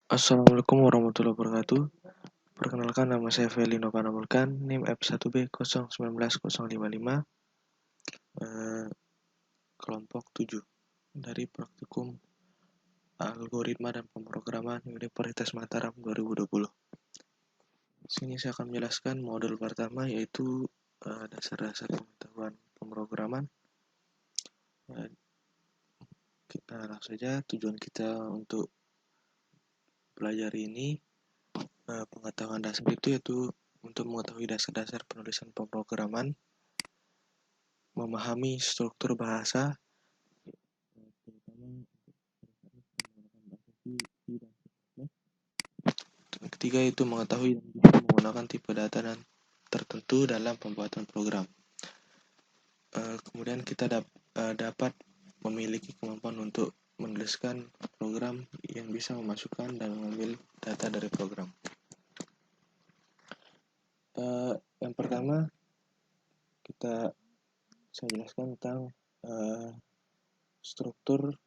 Assalamualaikum warahmatullahi wabarakatuh. Perkenalkan, nama saya Feli Novana Mulkan, NIM F1B 019055, kelompok 7 dari Praktikum Algoritma dan Pemrograman Universitas Mataram 2020. Di sini saya akan menjelaskan modul pertama, yaitu dasar-dasar pengetahuan pemrograman. Kita langsung saja. Tujuan kita untuk belajar ini, pengetahuan dasar itu yaitu untuk mengetahui dasar-dasar penulisan pemrograman, memahami struktur bahasa, ketiga itu mengetahui dan bisa menggunakan tipe data dan tertentu dalam pembuatan program. Kemudian kita dapat memiliki kemampuan untuk menuliskan program yang bisa memasukkan dan mengambil data dari program. Yang pertama, saya jelaskan tentang struktur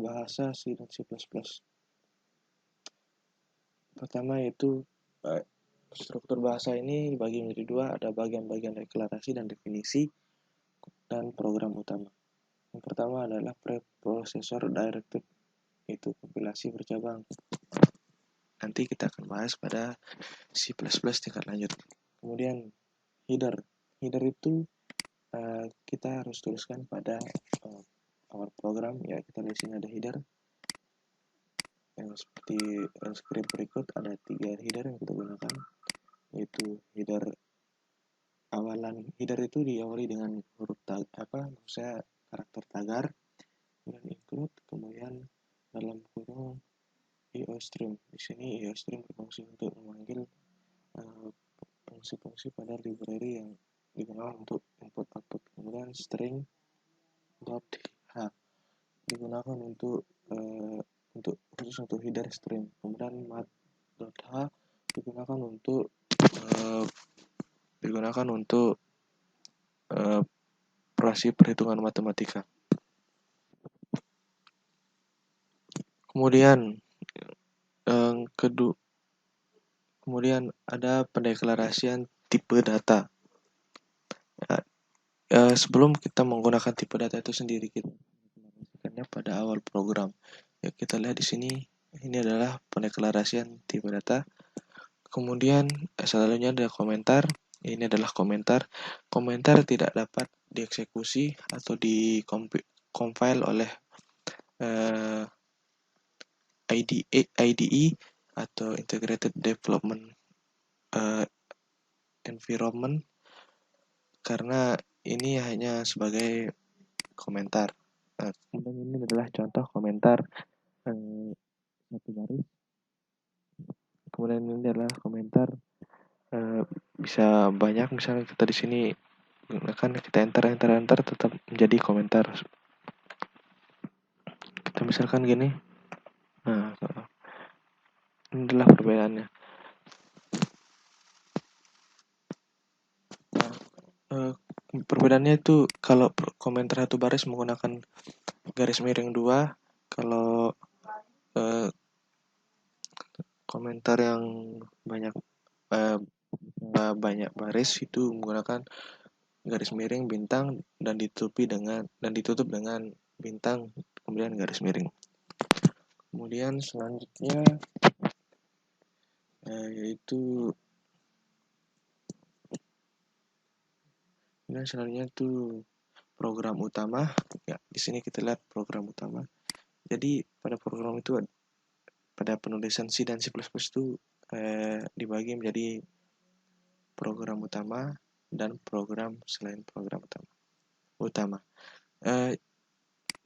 bahasa C dan C++. Pertama yaitu struktur bahasa ini dibagi menjadi dua, ada bagian-bagian deklarasi dan definisi, dan program utama. Yang pertama adalah preprocessor directed, itu kompilasi bercabang. Nanti kita akan bahas pada C++ tingkat lanjut. Kemudian header itu kita harus tuliskan pada awal program. Ya, kita di sini ada header yang seperti script berikut. Ada 3 header yang kita gunakan, yaitu header awalan. Header itu diawali dengan huruf karakter tagar, kemudian include, kemudian dalam kurung IOStream. Di sini IOStream berfungsi untuk memanggil fungsi-fungsi pada library yang digunakan untuk input-output. Kemudian string.h digunakan khusus untuk header string. Kemudian mat.h digunakan untuk operasi perhitungan matematika. Kemudian ada pendeklarasian tipe data. Sebelum kita menggunakan tipe data itu sendiri, kita menggunakannya pada awal program. Ya, kita lihat di sini, ini adalah pendeklarasian tipe data. Kemudian selanjutnya ada komentar. Ini adalah komentar. Komentar tidak dapat dieksekusi atau di-compile oleh IDE atau Integrated Development Environment, karena ini hanya sebagai komentar. Kemudian ini adalah contoh komentar satu baris. Kemudian ini adalah komentar bisa banyak. Misalnya kita di sini gunakan, kita enter tetap menjadi komentar. Kita misalkan gini. Nah, ini adalah perbedaannya. Perbedaannya itu kalau komentar satu baris menggunakan garis miring 2, kalau komentar yang banyak baris itu menggunakan garis miring bintang dan ditutup dengan bintang kemudian garis miring. Kemudian selanjutnya yaitu itu program utama. Ya, di sini kita lihat program utama. Jadi pada program itu, pada penulisan C dan C++ itu dibagi menjadi program utama dan program selain program utama.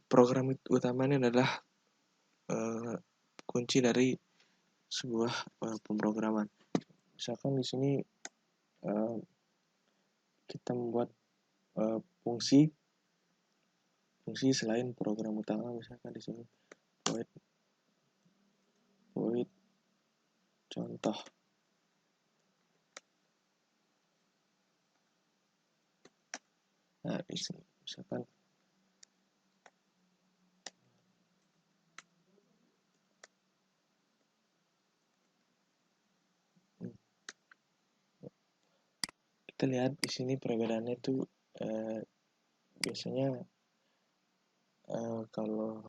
Program utama ini adalah kunci dari sebuah pemrograman. Misalkan di sini kita membuat fungsi selain program utama. Misalkan di sini void contoh. Nah, di sini misalkan kita lihat di sini perbedaannya itu biasanya kalau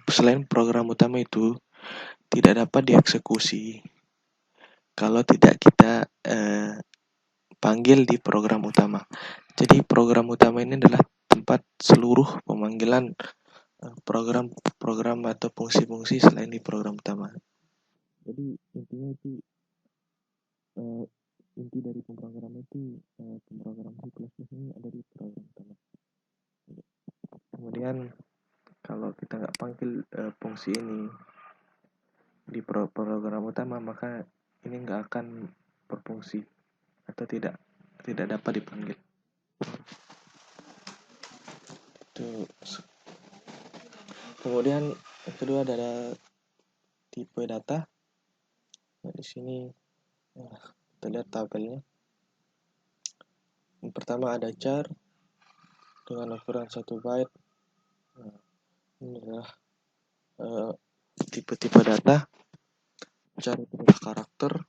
selain program utama itu tidak dapat dieksekusi kalau tidak kita panggil di program utama. Jadi program utama ini adalah tempat seluruh pemanggilan program-program atau fungsi-fungsi selain di program utama. Jadi intinya itu inti dari pemrograman itu pemrograman C++ ini ada di program utama. Kemudian kalau kita nggak panggil fungsi ini di program utama, maka ini nggak akan berfungsi atau tidak dapat dipanggil. Itu. Kemudian yang kedua adalah tipe data. Nah, di sini kita lihat tabelnya. Yang pertama ada char dengan ukuran 1 byte. Nah, ini adalah tipe-tipe data. Char itu adalah karakter,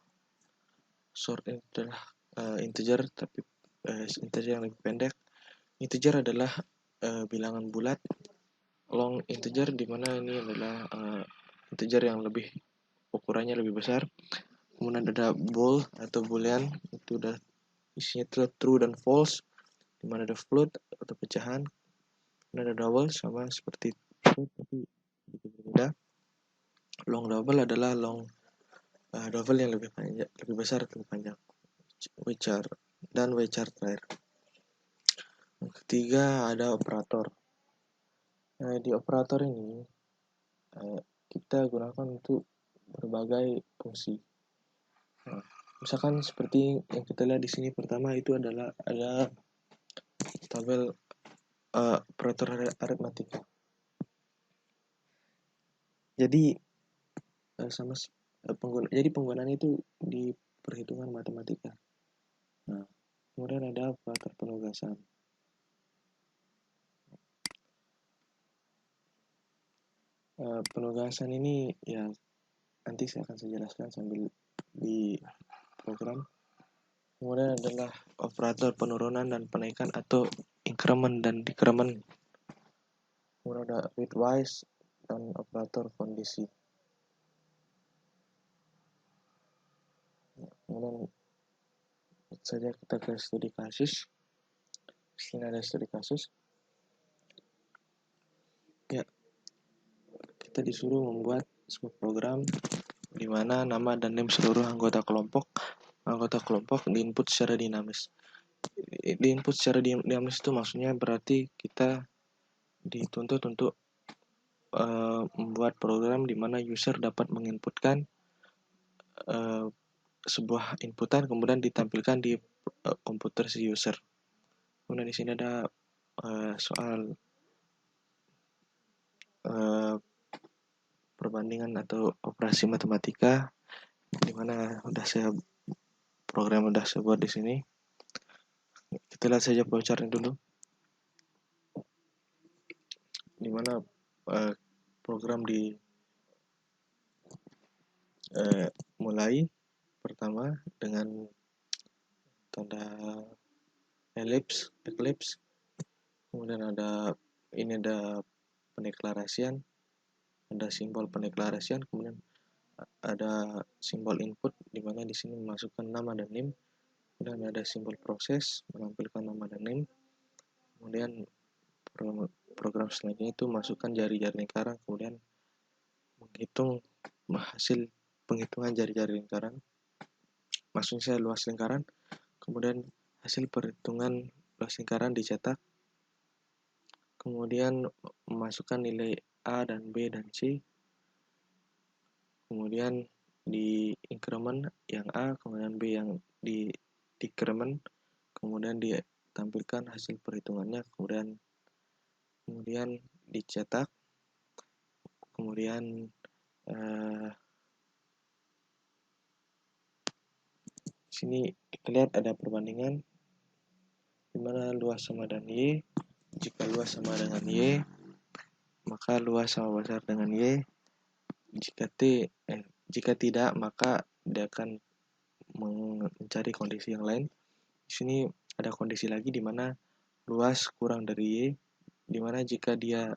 short itu adalah integer tapi integer yang lebih pendek. Integer adalah bilangan bulat. Long integer di mana ini adalah integer yang lebih ukurannya lebih besar. Kemudian ada bool atau boolean, itu udah isinya true dan false, di mana ada float atau pecahan. Kemudian ada double sama seperti float tapi sedikit berbeda. Long double adalah long double yang lebih panjang, lebih besar atau lebih panjang. Wchar dan wchar terakhir. Yang ketiga ada operator. Nah, di operator ini kita gunakan untuk berbagai fungsi. Nah, misalkan seperti yang kita lihat di sini, pertama itu adalah ada tabel operator aritmatika. Jadi jadi penggunaan itu di perhitungan matematika. Nah, kemudian ada operator penugasan. Penugasan ini ya nanti saya akan jelaskan sambil di program. Kemudian adalah operator penurunan dan penaikan atau increment dan decrement. Kemudian ada bitwise dan operator kondisi. Kemudian saja kita ke studi kasus. Di sini ada studi kasus. Ya, kita disuruh membuat sebuah program di mana nama dan name seluruh anggota kelompok diinput secara dinamis. Diinput secara dinamis itu maksudnya berarti kita dituntut untuk membuat program di mana user dapat menginputkan sebuah inputan kemudian ditampilkan di komputer si user. Kemudian di sini ada soal perbandingan atau operasi matematika di mana program udah saya buat di sini. Kita lihat saja flowchart-nya dulu. Di mana program mulai pertama dengan tanda ellipse, kemudian ada pendeklarasian, ada simbol pendeklarasian, kemudian ada simbol input di mana di sini memasukkan nama dan name, kemudian ada simbol proses menampilkan nama dan name, kemudian program selanjutnya itu masukkan jari-jari lingkaran, kemudian menghitung hasil penghitungan jari-jari lingkaran, maksudnya luas lingkaran, kemudian hasil perhitungan luas lingkaran dicetak, kemudian memasukkan nilai A dan B dan C, kemudian di increment yang A, kemudian B yang di decrement, kemudian ditampilkan hasil perhitungannya, kemudian dicetak, kemudian sini kita lihat ada perbandingan di mana luas sama dengan Y. Jika luas sama dengan Y, maka luas sama besar dengan Y. Jika tidak, maka dia akan mencari kondisi yang lain. Di sini ada kondisi lagi di mana luas kurang dari Y, di mana jika dia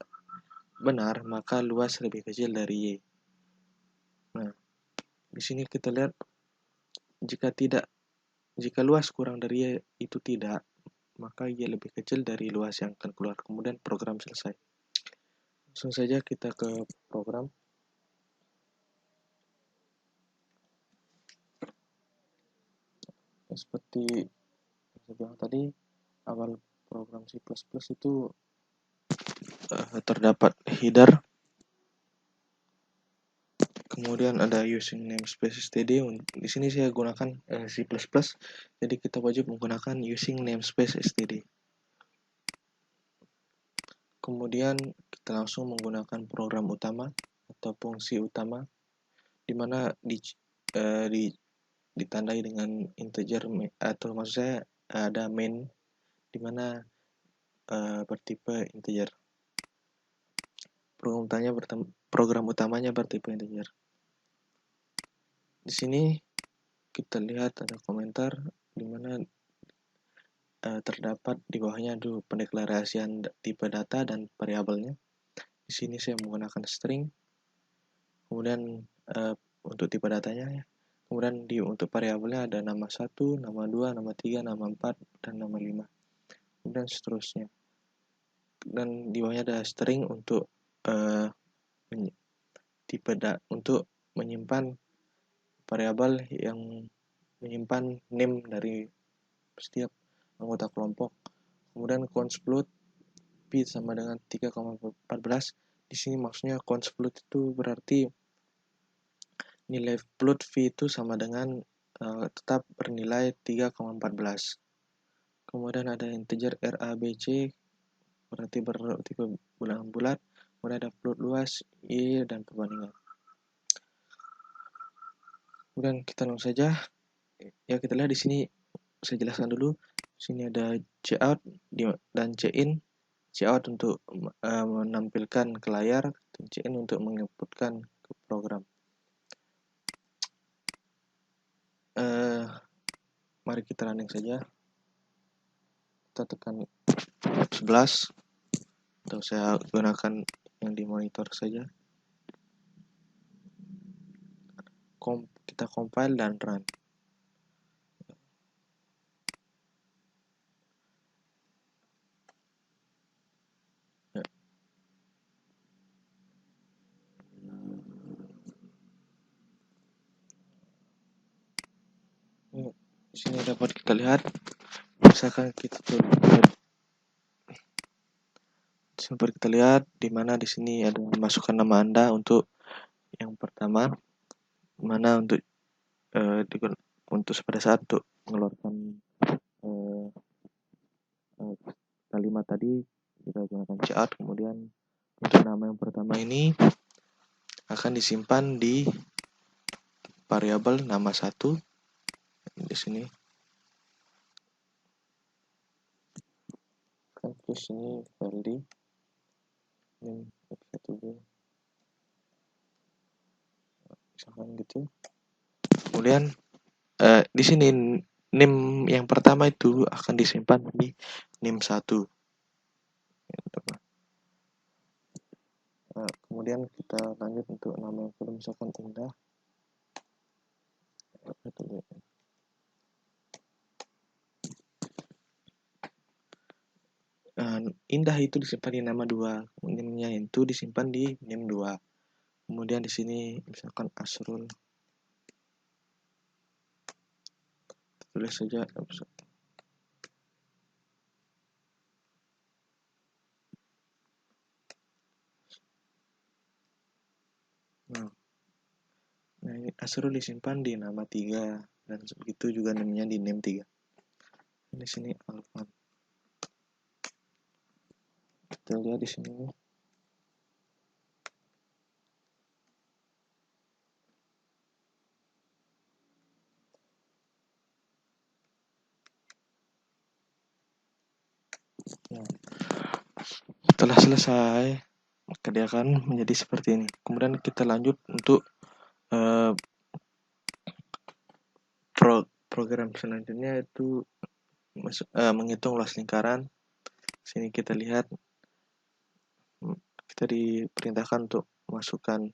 benar maka luas lebih kecil dari Y. Nah, di sini kita lihat jika luas kurang dari Y itu tidak, maka Y lebih kecil dari luas yang akan keluar. Kemudian program selesai. Langsung saja kita ke program. Seperti yang saya bilang tadi, awal program C++ itu terdapat header, kemudian ada using namespace std. Di sini saya gunakan C++, jadi kita wajib menggunakan using namespace std. Kemudian kita langsung menggunakan program utama atau fungsi utama, di mana ditandai dengan integer, atau maksud saya ada main, di mana bertipe integer. Program utamanya bertipe integer. Di sini kita lihat ada komentar di mana terdapat di bawahnya dulu pendeklarasian tipe data dan variabelnya. Di sini saya menggunakan string. Kemudian untuk tipe datanya ya. Kemudian untuk variabelnya ada nama 1, nama 2, nama 3, nama 4, dan nama 5. Kemudian seterusnya. Dan di bawahnya ada string untuk untuk menyimpan variabel yang menyimpan name dari setiap anggota kelompok. Kemudian const float p sama dengan 3,14. Di sini maksudnya const float itu berarti nilai float v itu sama dengan tetap bernilai 3,14. Kemudian ada integer rabc berarti bertipe bilangan bulat. Kemudian ada float luas, y, dan perbandingan. Kemudian kita langsung saja. Ya, kita lihat di sini, saya jelaskan dulu. Di sini ada cout dan cin. Cout untuk menampilkan ke layar, dan cin untuk menginputkan ke program. Mari kita running saja. Kita tekan F11 atau saya gunakan yang di monitor saja. Kita compile dan run. Ya. Di sini dapat kita lihat, misalkan seperti kita lihat di mana di sini ada masukkan nama Anda untuk yang pertama, mana untuk pada saat untuk mengeluarkan kalimat tadi kita gunakan cout. Kemudian untuk nama yang pertama ini akan disimpan di variabel nama 1 di sini. Kan terus ini value name F1b misalkan gitu. Kemudian di sini name yang pertama itu akan disimpan di name 1. Kemudian kita lanjut untuk nama yang kedua, misalkan Indah. Indah itu disimpan di nama 2, name-nya itu disimpan di name 2. Kemudian di sini misalkan Asrul, tulis saja nah ini Asrul disimpan di nama 3, dan begitu juga namanya di name 3. Di sini Alfan. Kita lihat di sini. Nah, setelah selesai, maka dia akan menjadi seperti ini. Kemudian kita lanjut untuk program selanjutnya itu menghitung luas lingkaran. Sini kita lihat kita diperintahkan untuk masukkan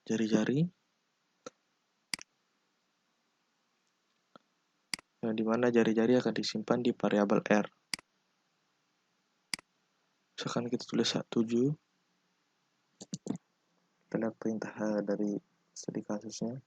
jari-jari, di mana jari-jari akan disimpan di variabel R. Misalkan kita tulis 7, kita lihat perintah dari studi kasusnya.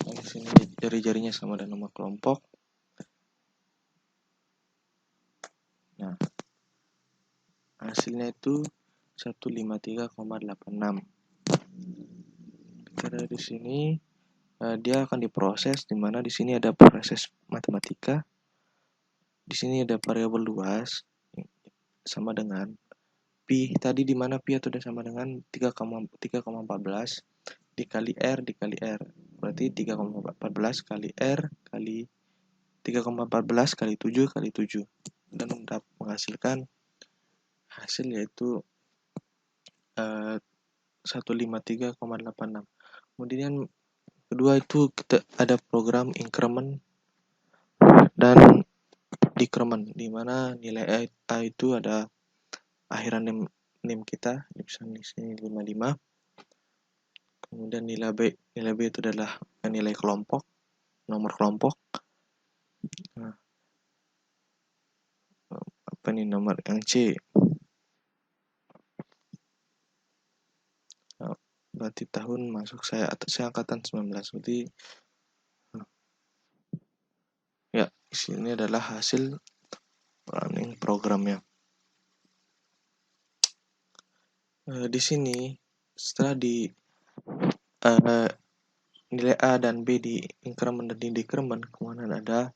Nah, di sini jari-jarinya sama dengan nomor kelompok. Nah, hasilnya itu 153,86. Karena di sini dia akan diproses, di mana di sini ada proses matematika. Di sini ada variabel luas sama dengan pi. Tadi di mana pi itu udah sama dengan 3,14 dikali R dikali R. Berarti 3,14 kali R kali 3,14 kali 7 kali 7. Dan dapat menghasilkan hasil yaitu 153,86. Kemudian kedua itu kita ada program increment dan decrement, di mana nilai A itu ada akhiran NIM kita, misalnya di sini 55. Kemudian nilai B itu adalah nilai kelompok, nomor kelompok. Nah, apa nih nomor yang C? Nah, berarti tahun masuk saya angkatan 19. Berarti ya, ini adalah hasil running programnya. Di sini setelah nilai A dan B di increment dan di decrement, kemudian ada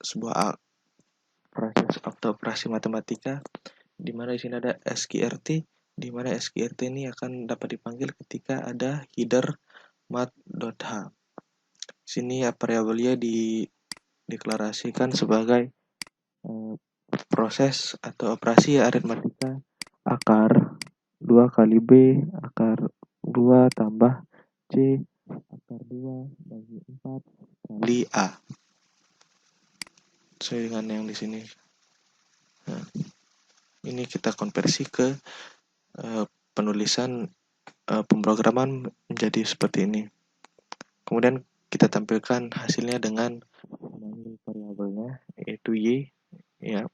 sebuah proses atau operasi matematika, di mana di sini ada SQRT, di mana SQRT ini akan dapat dipanggil ketika ada header mat.h. Sini ya variabelnya dideklarasikan sebagai proses atau operasi aritmatika akar 2 kali B akar 2 tambah C akar 2 bagi 4 kali A. Sesuai dengan yang di sini. Nah, ini kita konversi ke penulisan pemrograman menjadi seperti ini. Kemudian kita tampilkan hasilnya dengan mengambil variabelnya yaitu Y, ya.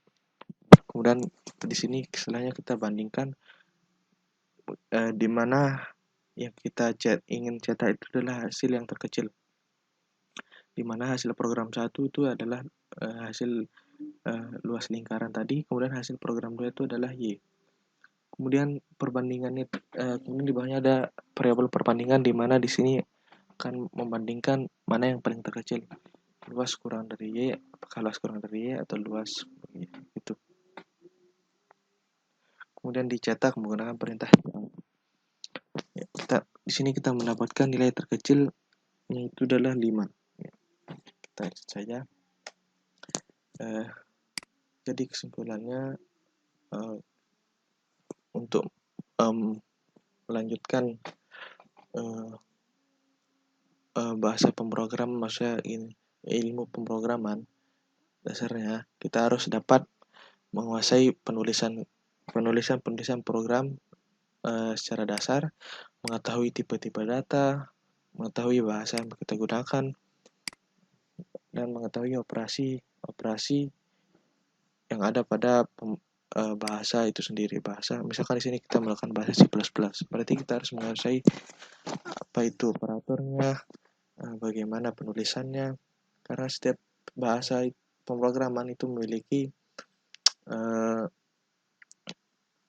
Kemudian di sini istilahnya kita bandingkan di mana yang kita ingin cetak itu adalah hasil yang terkecil. Di mana hasil program 1 itu adalah hasil luas lingkaran tadi, kemudian hasil program 2 itu adalah Y. Kemudian perbandingannya, kemudian di bawahnya ada variabel perbandingan, di mana di sini akan membandingkan mana yang paling terkecil, luas kurang dari Y, apakah luas kurang dari Y atau luas Y, itu. Kemudian dicetak menggunakan perintah ya, di sini kita mendapatkan nilai terkecil yaitu adalah 5. Ya, kita lihat saja. Jadi kesimpulannya untuk melanjutkan bahasa pemrogram, maksudnya ilmu pemrograman dasarnya, kita harus dapat menguasai penulisan program secara dasar, mengetahui tipe-tipe data, mengetahui bahasa yang kita gunakan, dan mengetahui operasi yang ada pada bahasa itu sendiri. Bahasa, misalkan di sini kita melakukan bahasa C++, berarti kita harus menguasai apa itu operatornya, bagaimana penulisannya, karena setiap bahasa pemrograman itu memiliki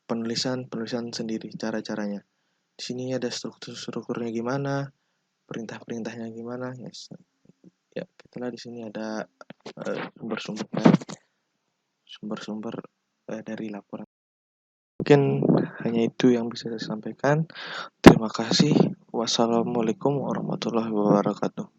penulisan sendiri, cara-caranya. Di sini ada strukturnya gimana, perintah-perintahnya gimana. Yes. Ya, kita lihat di sini ada sumber-sumber dari laporan. Mungkin hanya itu yang bisa saya sampaikan. Terima kasih. Wassalamualaikum warahmatullahi wabarakatuh.